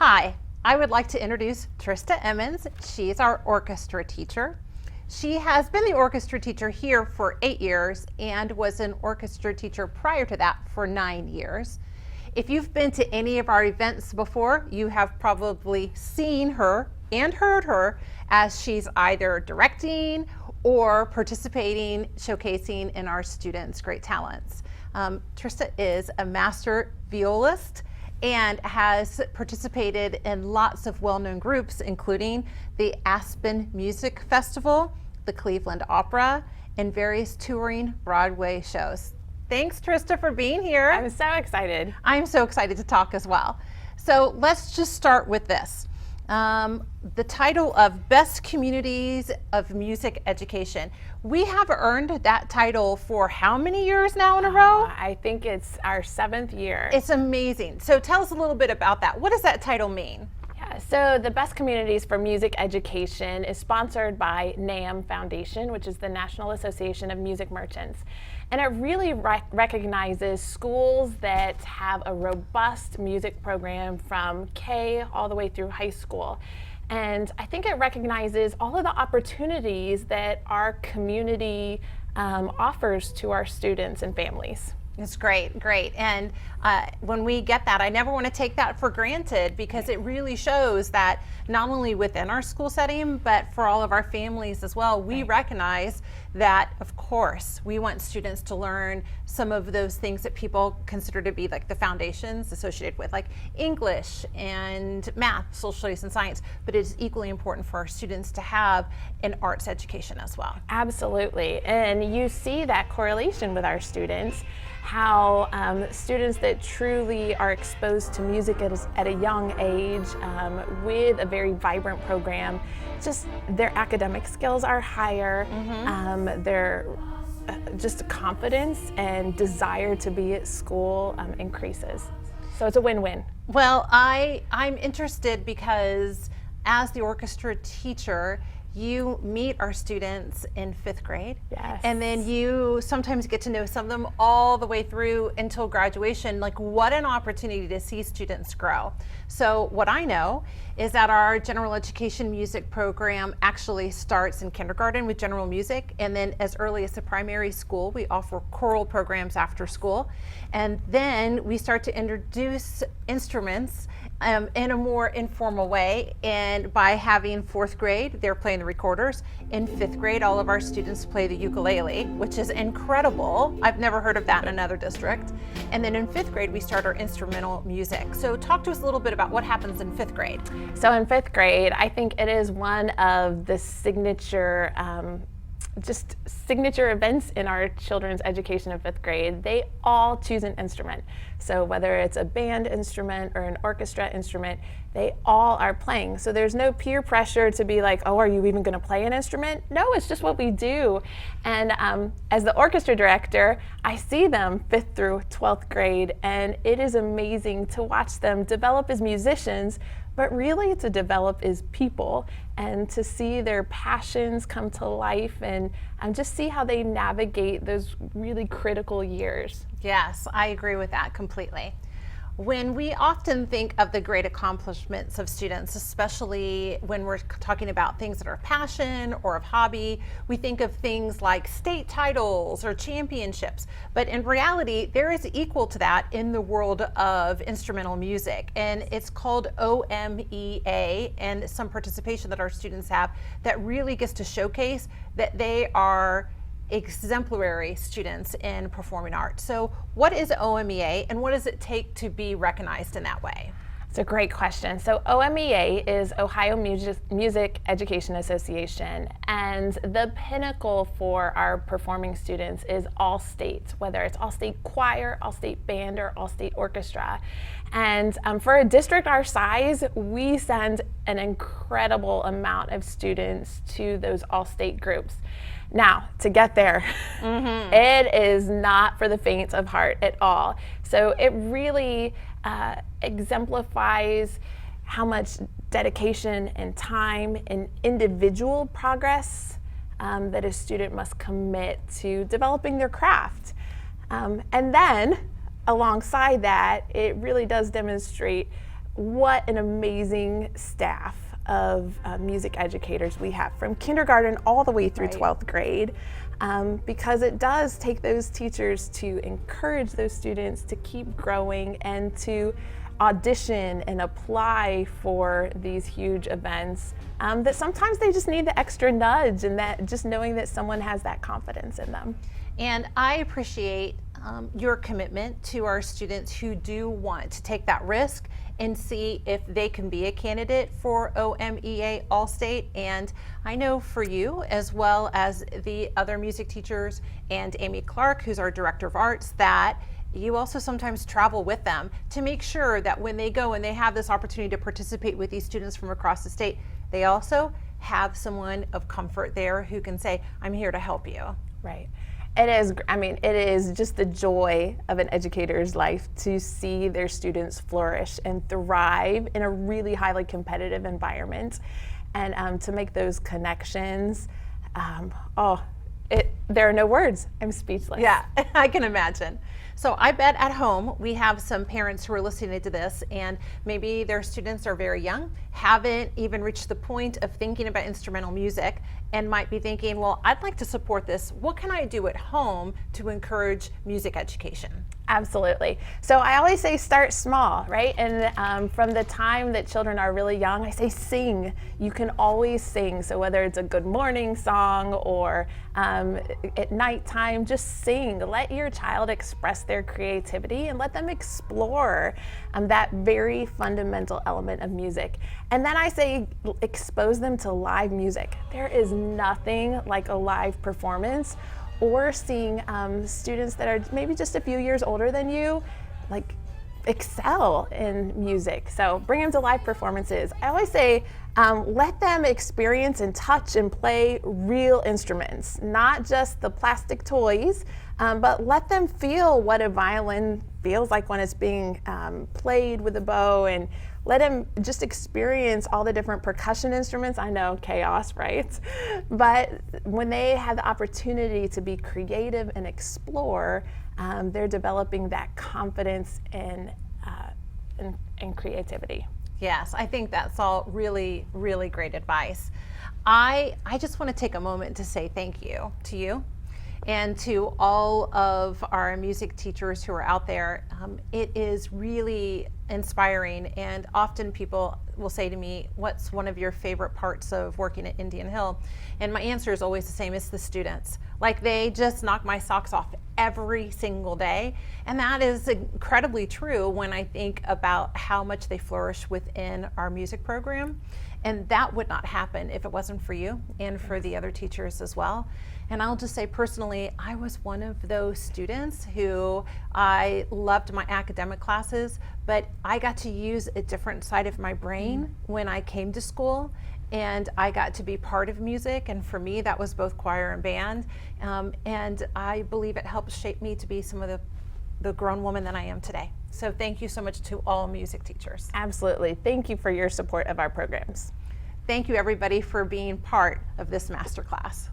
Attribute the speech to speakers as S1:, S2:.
S1: Hi, I would like to introduce Trista Emmons. She's our orchestra teacher. She has been the orchestra teacher here for 8 years and was an orchestra teacher prior to that for 9 years. If you've been to any of our events before, you have probably seen her and heard her as she's either directing or participating, showcasing in our students' great talents. Trista is a master violist and has participated in lots of well-known groups, including the Aspen Music Festival, the Cleveland Opera, and various touring Broadway shows. Thanks, Trista, for being here.
S2: I'm so excited.
S1: I'm so excited to talk as well. So let's just start with this. The title of Best Communities of Music Education. We have earned that title for how many years now in a row?
S2: I think it's our 7th year.
S1: It's amazing. So tell us a little bit about that. What does that title mean?
S2: Yeah, so the Best Communities for Music Education is sponsored by NAM Foundation, which is the National Association of Music Merchants. And it really recognizes schools that have a robust music program from K all the way through high school. And I think it recognizes all of the opportunities that our community offers to our students and families.
S1: It's great, great. And when we get that, I never want to take that for granted, because it really shows that not only within our school setting, but for all of our families as well, we recognize that, of course, we want students to learn some of those things that people consider to be like the foundations associated with like English and math, social studies, and science, but it's equally important for our students to have an arts education as well.
S2: Absolutely, and you see that correlation with our students, how students that truly are exposed to music at a young age with a very vibrant program, just their academic skills are higher, their just confidence and desire to be at school increases. So it's a win-win.
S1: Well, I'm interested because as the orchestra teacher, you meet our students in 5th grade.
S2: Yes.
S1: And then you sometimes get to know some of them all the way through until graduation. Like, what an opportunity to see students grow. So what I know is that our general education music program actually starts in kindergarten with general music, and then as early as the primary school, we offer choral programs after school. And then we start to introduce instruments in a more informal way, and by having 4th grade, they're playing the recorders. In 5th grade, all of our students play the ukulele, which is incredible. I've never heard of that in another district. And then in 5th grade, we start our instrumental music. So talk to us a little bit about what happens in 5th grade.
S2: So in 5th grade, I think it is one of the signature events in our children's education in 5th grade. They all choose an instrument. So whether it's a band instrument or an orchestra instrument, they all are playing. So there's no peer pressure to be like, oh, are you even going to play an instrument? No, it's just what we do. And as the orchestra director, I see them 5th through 12th grade, and it is amazing to watch them develop as musicians, but really to develop as people and to see their passions come to life and just see how they navigate those really critical years.
S1: Yes, I agree with that completely. When we often think of the great accomplishments of students, especially when we're talking about things that are passion or of hobby, we think of things like state titles or championships. But in reality, there is equal to that in the world of instrumental music. And it's called OMEA, and some participation that our students have that really gets to showcase that they are exemplary students in performing arts. So what is OMEA, and what does it take to be recognized in that way?
S2: It's a great question. So OMEA is Ohio Music Education Association, and the pinnacle for our performing students is all state, whether it's all state choir, all state band, or all state orchestra. And for a district our size, we send an incredible amount of students to those all state groups. Now, to get there, it is not for the faint of heart at all. So it really exemplifies how much dedication and time and individual progress that a student must commit to developing their craft. And then alongside that, it really does demonstrate what an amazing staff of music educators we have from kindergarten all the way through
S1: Right.
S2: 12th grade, because it does take those teachers to encourage those students to keep growing and to audition and apply for these huge events, that sometimes they just need the extra nudge, and that just knowing that someone has that confidence in them.
S1: And I appreciate your commitment to our students who do want to take that risk and see if they can be a candidate for OMEA All-State. And I know for you, as well as the other music teachers and Amy Clark, who's our Director of Arts, that you also sometimes travel with them to make sure that when they go and they have this opportunity to participate with these students from across the state, they also have someone of comfort there who can say, I'm here to help you.
S2: Right. It is, I mean, it is just the joy of an educator's life to see their students flourish and thrive in a really highly competitive environment, and to make those connections. There are no words. I'm speechless.
S1: Yeah, I can imagine. So I bet at home we have some parents who are listening to this, and maybe their students are very young, haven't even reached the point of thinking about instrumental music, and might be thinking, well, I'd like to support this. What can I do at home to encourage music education?
S2: Absolutely. So I always say start small, right? And from the time that children are really young, I say sing. You can always sing. So whether it's a good morning song or at nighttime, just sing. Let your child express their creativity and let them explore that very fundamental element of music. And then I say expose them to live music. There is nothing like a live performance, or seeing students that are maybe just a few years older than you, like, excel in music. So bring them to live performances. I always say let them experience and touch and play real instruments, not just the plastic toys, but let them feel what a violin feels like when it's being played with a bow, and let them just experience all the different percussion instruments. I know, chaos, right? But when they have the opportunity to be creative and explore, they're developing that confidence and creativity.
S1: Yes, I think that's all really, really great advice. I just want to take a moment to say thank you to you and to all of our music teachers who are out there. It is really inspiring, and often people will say to me, what's one of your favorite parts of working at Indian Hill? And my answer is always the same: it's the students. Like, they just knock my socks off every single day, and that is incredibly true when I think about how much they flourish within our music program. And that would not happen if it wasn't for you and for the other teachers as well. And I'll just say personally, I was one of those students who I loved my academic classes, but I got to use a different side of my brain when I came to school, and I got to be part of music. And for me, that was both choir and band. And I believe it helped shape me to be some of the grown woman that I am today. So thank you so much to all music teachers.
S2: Absolutely. Thank you for your support of our programs.
S1: Thank you, everybody, for being part of this masterclass.